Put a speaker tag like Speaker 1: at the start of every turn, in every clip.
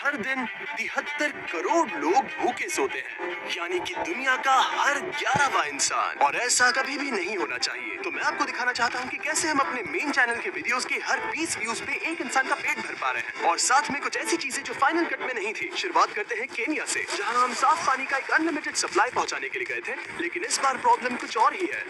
Speaker 1: हर दिन 73 करोड़ लोग भूखे सोते हैं, यानी कि दुनिया का हर 11वां इंसान। और ऐसा कभी भी नहीं होना चाहिए। तो मैं आपको दिखाना चाहता हूँ कि कैसे हम अपने मेन चैनल के वीडियोस के हर 20 व्यूज पे एक इंसान का पेट भर पा रहे हैं, और साथ में कुछ ऐसी चीजें जो फाइनल कट में नहीं थी। शुरुआत करते हैं केन्या से, जहाँ हम साफ पानी का एक अनलिमिटेड सप्लाई पहुँचाने के लिए गए थे, लेकिन इस बार प्रॉब्लम कुछ और ही है।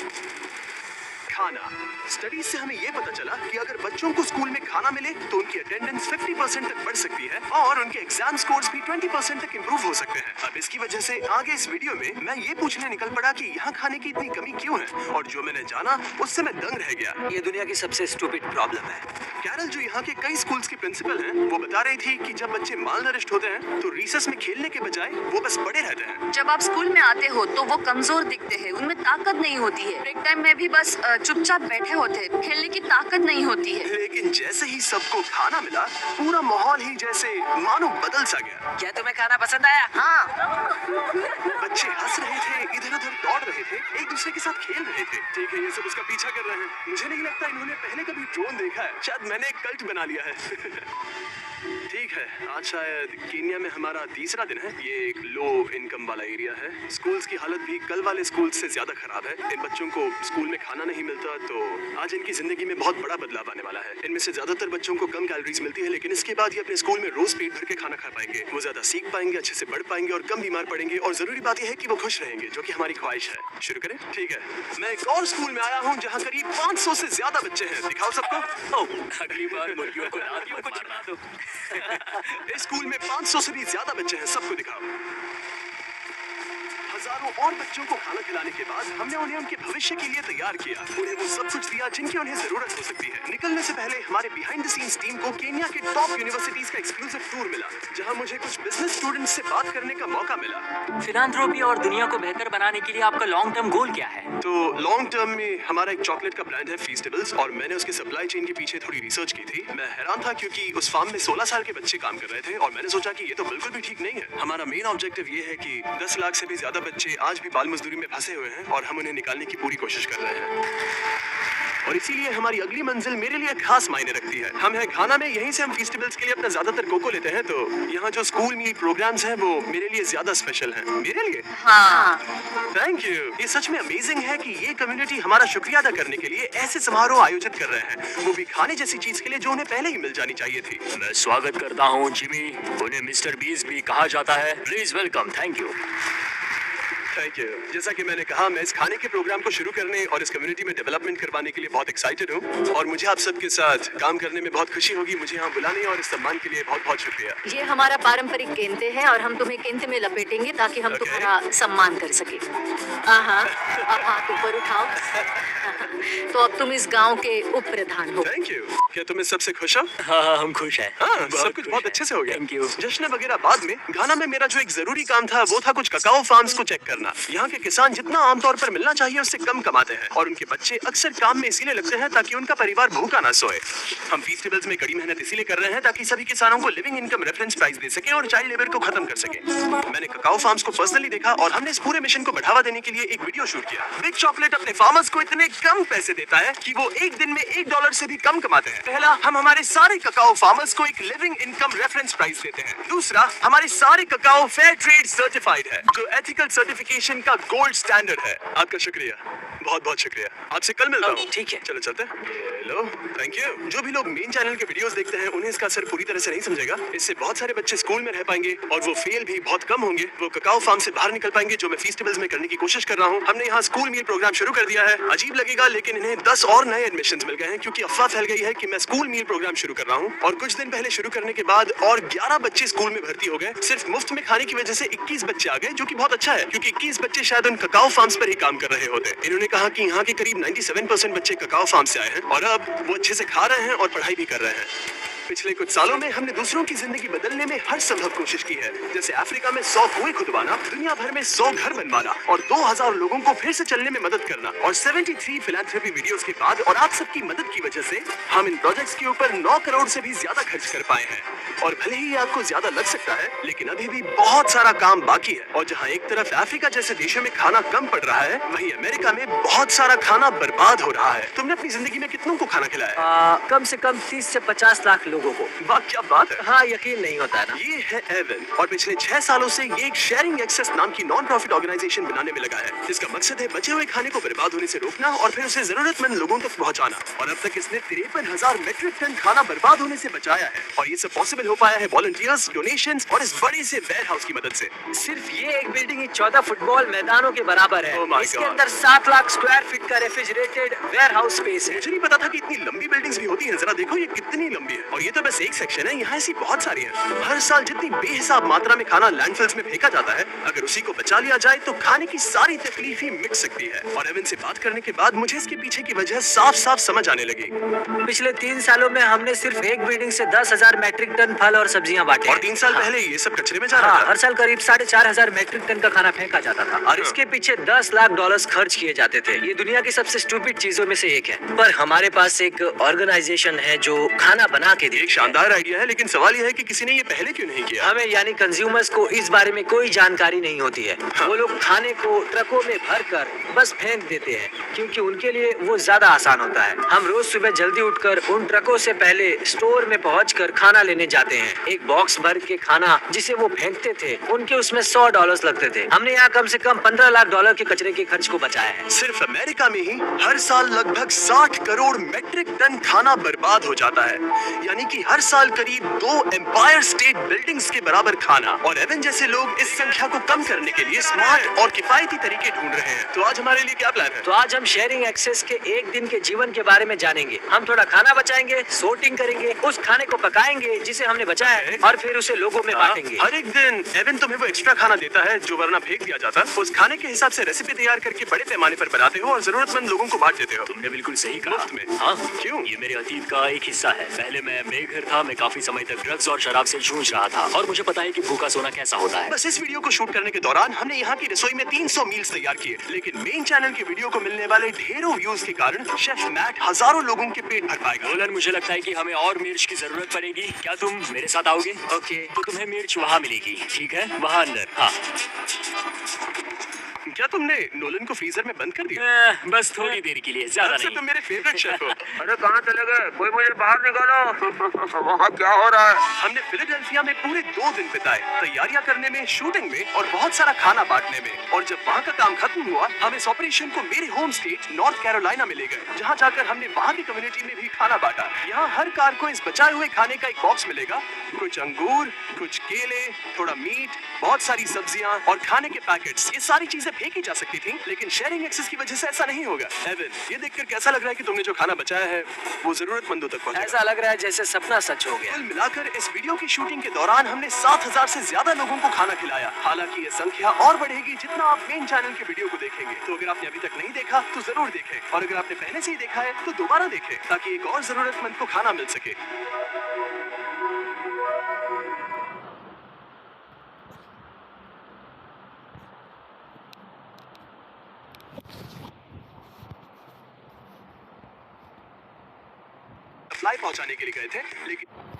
Speaker 1: खाना। स्टडीज से हमें ये पता चला कि अगर बच्चों को स्कूल में खाना मिले तो उनकी अटेंडेंस 50% तक बढ़ सकती है और उनके एग्जाम स्कोर्स भी 20% तक इंप्रूव हो सकते हैं। अब इसकी वजह से आगे इस वीडियो में मैं ये पूछने निकल पड़ा कि यहाँ खाने की इतनी कमी क्यों है, और जो मैंने जाना उससे मैं दंग रह गया।
Speaker 2: ये दुनिया की सबसे स्टूपिड प्रॉब्लम है।
Speaker 1: कैरल, जो यहाँ के कई स्कूल्स की प्रिंसिपल हैं, वो बता रही थी कि जब बच्चे मालनरिश्ड होते हैं तो रिसेस में खेलने के बजाय वो बस पड़े रहते हैं।
Speaker 3: जब आप स्कूल में आते हो तो वो कमजोर दिखते हैं, उनमें ताकत नहीं होती है। ब्रेक टाइम में भी बस चुपचाप बैठे होते हैं, खेलने की ताकत नहीं होती है।
Speaker 1: लेकिन जैसे ही सबको खाना मिला, पूरा माहौल ही जैसे मानो बदल सा गया।
Speaker 2: क्या तुम्हें खाना पसंद आया? हाँ।
Speaker 1: बच्चे हंस रहे थे, इधर उधर दौड़ रहे थे, एक दूसरे के साथ खेल रहे थे। ठीक है, ये सब उसका पीछा कर रहे हैं। मुझे नहीं लगता इन्होंने पहले कभी ड्रोन देखा है। शायद मैंने एक कल्ट बना लिया है। ठीक है, आज शायद केन्या में हमारा तीसरा दिन है। ये एक लो इनकम वाला एरिया है। स्कूल्स की हालत भी कल वाले स्कूल से ज्यादा खराब है। इन बच्चों को स्कूल में खाना नहीं मिलता, तो आज इनकी जिंदगी में बहुत बड़ा बदलाव आने वाला है। इनमें से ज्यादातर बच्चों को कम कैलोरीज मिलती है, लेकिन इसके बाद ये अपने स्कूल में रोज पेट भर के खाना खा पाएंगे। वो ज्यादा सीख पाएंगे, अच्छे से बढ़ पाएंगे और कम बीमार पड़ेंगे। और जरूरी बात यह है कि वो खुश रहेंगे, जो कि हमारी ख्वाहिश है। शुरू करें? ठीक है, मैं एक और स्कूल में आया हूँ जहाँ करीब 500 से ज्यादा बच्चे हैं। दिखाओ सबको।
Speaker 2: अगली बार मुर्गियों को नादियों को चढ़ा दो।
Speaker 1: इस स्कूल में 500 से भी ज्यादा बच्चे हैं, सबको दिखाओ। हजारों और बच्चों को खाना खिलाने के बाद हमने उन्हें उनके भविष्य के लिए तैयार किया। उन्हें वो सब कुछ दिया जिनकी उन्हें जरूरत हो सकती है। निकलने से पहले हमारे बिहाइंड द सीन्स टीम को केन्या के टॉप यूनिवर्सिटीज का एक्सक्लूसिव टूर मिला, जहां मुझे कुछ बिजनेस स्टूडेंट्स से बात करने का मौका मिला।
Speaker 2: फिलांथ्रोपी और दुनिया को बेहतर बनाने के लिए आपका लॉन्ग टर्म गोल क्या है?
Speaker 1: तो लॉन्ग टर्म में हमारा एक चॉकलेट का ब्रांड है, फीस्टेबल्स, और मैंने उसके सप्लाई चेन के पीछे थोड़ी रिसर्च की थी। मैं हैरान था क्योंकि उस फार्म में 16 साल के बच्चे काम कर रहे थे, और मैंने सोचा कि ये तो बिल्कुल भी ठीक नहीं है। हमारा मेन ऑब्जेक्टिव ये है कि 10 लाख से भी ज्यादा बच्चे आज भी बाल मजदूरी में फंसे हुए हैं, और हम उन्हें निकालने की पूरी कोशिश कर रहे हैं। और इसीलिए हमारी अगली मंजिल मेरे लिए खास मायने रखती है। हम हैं घाना में, यहीं से हम फेस्टिवल्स के लिए अपना ज्यादातर कोको लेते हैं। तो यहाँ जो स्कूल मील प्रोग्राम्स हैं वो मेरे लिए ज्यादा स्पेशल हैं। मेरे लिए?
Speaker 3: हाँ।
Speaker 1: Thank you. ये सच में अमेजिंग है कि ये कम्युनिटी हमारा शुक्रिया अदा करने के लिए ऐसे समारोह आयोजित कर रहे हैं, वो भी खाने जैसी चीज के लिए जो उन्हें पहले ही मिल जानी चाहिए थी।
Speaker 4: मैं स्वागत करता हूँ जिमी, उन्हें मिस्टर बीस भी कहा जाता है। Please welcome. Thank you.
Speaker 1: Thank you. जैसा कि मैंने कहा, मैं इस खाने के प्रोग्राम को शुरू करने और इस कम्युनिटी में डेवलपमेंट करवाने के लिए बहुत एक्साइटेड हूँ, और मुझे आप सबके साथ काम करने में बहुत खुशी होगी। मुझे यहाँ बुलाने और इस सम्मान के लिए बहुत बहुत शुक्रिया।
Speaker 3: ये हमारा पारंपरिक केंते है और हम तुम्हें केंते में लपेटेंगे ताकि हम तुम्हारा सम्मान कर सके। हाँ, अब हाथ ऊपर उठाओ। तो अब तुम इस गांव के उप प्रधान हो।
Speaker 1: Thank you. क्या तुम इस सबसे खुश हो?
Speaker 4: हाँ, हम खुश हैं।
Speaker 1: हाँ, सब कुछ बहुत अच्छे से हो गया।
Speaker 4: Thank you.
Speaker 1: जश्न वगैरह बाद में। घाना में मेरा जो एक जरूरी काम था वो था कुछ ककाओ फार्म्स को चेक करना। यहाँ के किसान जितना आमतौर पर मिलना चाहिए उससे कम कमाते हैं, और उनके बच्चे अक्सर काम में इसीलिए लगते हैं ताकि उनका परिवार भूखा ना सोए। हम फेस्टिवल्स में कड़ी मेहनत इसीलिए कर रहे हैं ताकि सभी किसानों को लिविंग इनकम रेफरेंस प्राइस दे सके और चाइल्ड लेबर को खत्म कर सके। मैंने ककाओ फार्म्स को पर्सनली देखा, और हमने इस पूरे मिशन को बढ़ावा देने के लिए एक वीडियो शूट किया। बिग चॉकलेट अपने फार्मर्स को इतने कम पैसे देता है कि वो एक दिन में $1 से भी कम कमाते हैं। पहला, हम हमारे सारे ककाओ फार्मर्स को एक लिविंग इनकम रेफरेंस प्राइस देते हैं। दूसरा, हमारे सारे ककाओ फेयर ट्रेड सर्टिफाइड है, जो एथिकल सर्टिफिकेशन का गोल्ड स्टैंडर्ड है। आपका शुक्रिया, बहुत बहुत शुक्रिया। आपसे कल मिलता हूँ।
Speaker 2: ठीक है,
Speaker 1: चलो चलते हैं। Hello, thank you. जो भी लोग मेन चैनल के वीडियोस देखते हैं उन्हें इसका असर पूरी तरह से नहीं समझेगा। इससे बहुत सारे बच्चे स्कूल में रह पाएंगे और वो फेल भी बहुत कम होंगे। वो ककाओ फार्म से बाहर निकल पाएंगे, जो मैं फेस्टिवल्स में करने की कोशिश कर रहा हूँ। हमने यहाँ स्कूल मील प्रोग्राम शुरू कर दिया है। अजीब लगेगा, लेकिन इन्हें 10 और नए एडमिशंस मिल गए हैं, क्योंकि अफवाह फैल गई है कि मैं स्कूल मील प्रोग्राम शुरू कर रहा हूँ। और कुछ दिन पहले शुरू करने के बाद और 11 बच्चे स्कूल में भर्ती हो गए। सिर्फ मुफ्त में खाने की वजह से 21 बच्चे आ गए, जो कि बहुत अच्छा है, क्योंकि 21 बच्चे शायद उन ककाओ फार्म्स पर ही काम कर रहे होते। इन्होंने कहा कि यहाँ के करीब 97% बच्चे ककाओ फार्म से आए हैं, और अब वो अच्छे से खा रहे हैं और पढ़ाई भी कर रहे हैं। पिछले कुछ सालों में हमने दूसरों की जिंदगी बदलने में हर संभव कोशिश की है, जैसे अफ्रीका में 100 कुएं खुदवाना, दुनिया भर में 100 घर बनवाना, और 2000 लोगों को फिर से चलने में मदद करना। और 73 फिलैंथ्रोपी वीडियोस के बाद और आप सबकी मदद की वजह से हम इन प्रोजेक्ट्स के ऊपर 9 करोड़ से भी ज्यादा खर्च कर पाए हैं। और भले ही आपको ज्यादा लग सकता है, लेकिन अभी भी बहुत सारा काम बाकी है। और जहाँ एक तरफ अफ्रीका जैसे देशों में खाना कम पड़ रहा है, वहीं अमेरिका में बहुत सारा खाना बर्बाद हो रहा है। तुमने अपनी जिंदगी में कितनों को खाना खिलाया?
Speaker 2: कम से कम 30 से 50 लाख
Speaker 5: लोगों को।
Speaker 1: वाह क्या बात है।
Speaker 5: हाँ, यकीन नहीं होता है ना।
Speaker 1: ये है एवन और पिछले 6 सालों से ये एक शेयरिंग एक्सेस नाम की नॉन प्रॉफिट ऑर्गेनाइजेशन बनाने में लगा है। इसका मकसद है बचे हुए खाने को बर्बाद होने से रोकना और फिर उसे जरूरतमंद लोगों तक पहुंचाना। और अब तक इसने 53,000 मीट्रिक टन खाना बर्बाद होने से बचाया है। और ये सब पॉसिबल हो पाया है वॉलंटियर्स, डोनेशंस और इस बड़े से वेयर हाउस की मदद से।
Speaker 5: सिर्फ ये एक बिल्डिंग ही 14 फुटबॉल मैदानों के बराबर है।
Speaker 1: Oh my
Speaker 5: इसके
Speaker 1: God.
Speaker 5: अंदर 7 लाख स्क्वायर फीट का रेफ्रिजरेटेड वेयर हाउस स्पेस है।
Speaker 1: मुझे नहीं पता था कि इतनी लंबी बिल्डिंग्स भी होती हैं। जरा देखो ये कितनी लंबी है। और ये तो बस एक सेक्शन है, यहाँ ऐसी बहुत सारी हैं। हर साल जितनी बेहिसाब मात्रा में खाना लैंडफिल्स में फेंका जाता है, अगर उसी को बचा लिया जाए तो खाने की सारी तकलीफ ही मिट सकती है। और एवन से बात करने के बाद मुझे इसके पीछे की वजह साफ साफ समझ आने लगी।
Speaker 5: पिछले 3 सालों में हमने सिर्फ एक बिल्डिंग से 10,000 मैट्रिक टन फल और सब्जियां बांटे।
Speaker 1: और 3 साल पहले ये सब कचरे में जा रहा
Speaker 5: हाँ,
Speaker 1: था।
Speaker 5: हर साल करीब 4,500 मैट्रिक टन का खाना फेंका जाता था और इसके पीछे $10 लाख खर्च किए जाते थे। ये दुनिया की सबसे स्टूपिड चीजों में से एक है। पर हमारे पास एक ऑर्गेनाइजेशन है जो खाना बना के दे।
Speaker 1: एक शानदार आइडिया है, लेकिन सवाल यह है कि किसी ने ये पहले क्यों नहीं किया।
Speaker 5: हमें यानी कंज्यूमर्स को इस बारे में कोई जानकारी नहीं होती है। वो लोग खाने को ट्रकों में भरकर बस फेंक देते हैं क्योंकि उनके लिए वो ज्यादा आसान होता है। हम रोज सुबह जल्दी उठकर उन ट्रकों से पहले स्टोर में पहुंचकर खाना लेने जाते हैं। एक बॉक्स भर के खाना जिसे वो फेंकते थे, उनके उसमें $100 लगते थे। हमने यहाँ कम से कम $15 लाख के कचरे के खर्च को बचाया है।
Speaker 1: सिर्फ अमेरिका में ही हर साल लगभग 60 करोड़ मीट्रिक टन खाना बर्बाद हो जाता है। यानी कि हर साल करीब 2 एम्पायर स्टेट बिल्डिंग्स के बराबर खाना। और एवन जैसे लोग इस संख्या को कम करने के लिए स्मार्ट और किफायती तरीके ढूंढ रहे हैं। तो आज हमारे लिए क्या प्लान है?
Speaker 5: तो आज हम शेयरिंग एक्सेस के एक दिन के जीवन के बारे में जानेंगे। हम थोड़ा खाना बचाएंगे, सोर्टिंग करेंगे, उस खाने को पकाएंगे जिसे हमने बचाया है और फिर उसे लोगों में बांटेंगे।
Speaker 1: हर एक दिन एवन तुम्हें वो एक्स्ट्रा खाना देता है जो वरना फेंक दिया जाता। उस खाने के हिसाब से रेसिपी तैयार करके बड़े पैमाने पर बनाते हो और जरूरतमंद लोगों को बांट देते हो।
Speaker 4: तुमने बिल्कुल सही कहा।
Speaker 1: मुफ्त में?
Speaker 4: हाँ,
Speaker 1: क्यों?
Speaker 4: ये मेरे अतीत का एक हिस्सा है। पहले मैं बेघर था, मैं काफी समय तक ड्रग्स और शराब से जूझ रहा था और मुझे पता है कि भूखा सोना कैसा होता है।
Speaker 1: बस इस वीडियो को शूट करने के दौरान हमने यहाँ की रसोई में 300 मील्स तैयार किए, लेकिन मेन चैनल की वीडियो को मिलने वाले ढेरों व्यूज के कारण शेफ मैट हजारों लोगों के पेट भर पाएगा।
Speaker 4: नोलन, मुझे लगता है कि हमें और मिर्च की जरूरत पड़ेगी। क्या तुम मेरे साथ आओगे?
Speaker 5: ओके।
Speaker 4: तो तुम्हें मिर्च वहाँ मिलेगी, ठीक है? वहाँ अंदर। हाँ।
Speaker 1: क्या तुमने नोलन को फ्रीजर में बंद कर दिया?
Speaker 4: बस थोड़ी देर के लिए, ज्यादा
Speaker 1: वैसे
Speaker 4: नहीं।
Speaker 1: तुम मेरे फेवरेट शेफ हो।
Speaker 5: अरे कहाँ चले गए? कोई मुझे बाहर निकालो। वहाँ क्या हो रहा है?
Speaker 1: हमने फिलाडेल्फिया में पूरे 2 दिन बिताए, तैयारियां करने में, शूटिंग में और बहुत सारा खाना बांटने में। और जब वहाँ का काम खत्म हुआ, हम इस ऑपरेशन को मेरे होम स्टेट नॉर्थ कैरोलिना में ले गए, जहाँ जाकर हमने वहाँ की कम्युनिटी में भी खाना बांटा। यहाँ हर कार को इस बचाए हुए खाने का एक बॉक्स मिलेगा। कुछ अंगूर, कुछ केले, थोड़ा मीट, बहुत सारी सब्जियां और खाने के पैकेट्स। ये सारी चीजें फेंकी जा सकती थी, लेकिन शेयरिंग एक्सेस की वजह से ऐसा नहीं होगा। एवन, ये देखकर कैसा लग रहा है कि तुमने जो खाना बचाया है वो जरूरतमंदों तक पहुंचेगा?
Speaker 5: ऐसा लग रहा है जैसे सपना सच हो गया।
Speaker 1: कुल मिलाकर इस वीडियो की शूटिंग के दौरान हमने 7,000 से ज्यादा लोगों को खाना खिलाया। हालांकि ये संख्या और बढ़ेगी जितना आप मेन चैनल के वीडियो को देखेंगे। तो अगर आपने अभी तक नहीं देखा तो जरूर देखें, और अगर आपने पहले से ही देखा है तो दोबारा देखें, ताकि एक और जरूरतमंद को खाना मिल सके। फ्लाई पहुंचाने के लिए गए थे, लेकिन